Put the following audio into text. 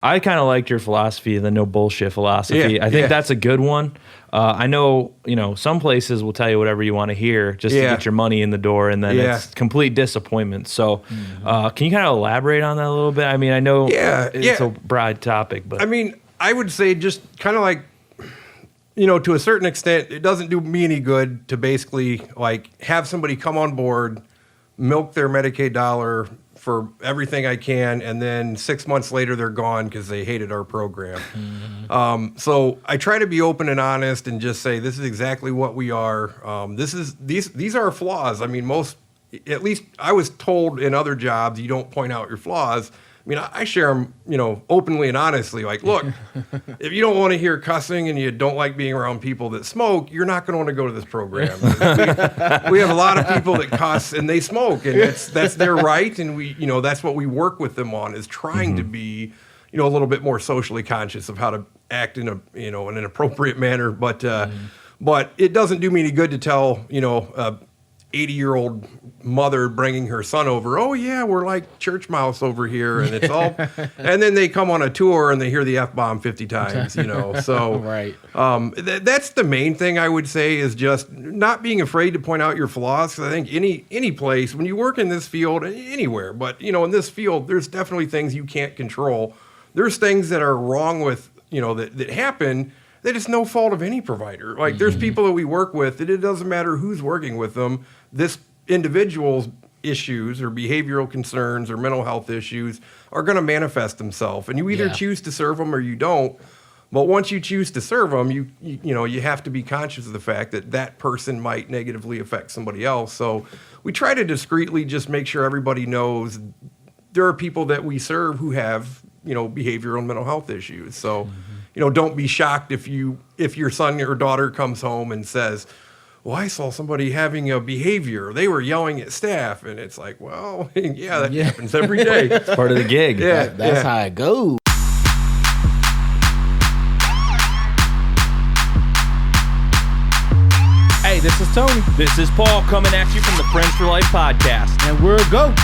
I kind of liked your philosophy, the no bullshit philosophy. Yeah, I think yeah. that's a good one. I know, some places will tell you whatever you want to hear just to Yeah. get your money in the door, and then Yeah. it's complete disappointment. So, can you kind of elaborate on that a little bit? I mean, I know it's a broad topic, but I mean, I would say just kind of like, to a certain extent, it doesn't do me any good to basically like have somebody come on board, milk their Medicaid dollar for everything I can, and then 6 months later they're gone because they hated our program. So I try to be open and honest and just say this is exactly what we are. These are flaws. I mean, at least I was told in other jobs you don't point out your flaws. I mean, I share them, openly and honestly. Like, look, if you don't want to hear cussing and you don't like being around people that smoke, you're not going to want to go to this program. We have a lot of people that cuss and they smoke, and that's their right. And that's what we work with them on, is trying to be, a little bit more socially conscious of how to act in in an appropriate manner. But it doesn't do me any good to tell, 80-year-old mother bringing her son over, oh yeah, we're like church mouse over here, and it's all, and then they come on a tour and they hear the F-bomb 50 times, so Right. That's the main thing I would say, is just not being afraid to point out your flaws. 'Cause I think any place, when you work in this field, anywhere, but in this field, there's definitely things you can't control. There's things that are wrong with, that happen, that it's no fault of any provider. Like, there's people that we work with that it doesn't matter who's working with them. This individual's issues or behavioral concerns or mental health issues are going to manifest themselves, and you either choose to serve them or you don't. But once you choose to serve them, you have to be conscious of the fact that that person might negatively affect somebody else. So we try to discreetly just make sure everybody knows there are people that we serve who have behavioral and mental health issues. So don't be shocked if your son or daughter comes home and says, well, I saw somebody having a behavior. They were yelling at staff. And it's like, well, that happens every day. it's part of the gig. That's how it goes. Hey, this is Tony. This is Paul coming at you from the Friends for Life podcast. And we're a go.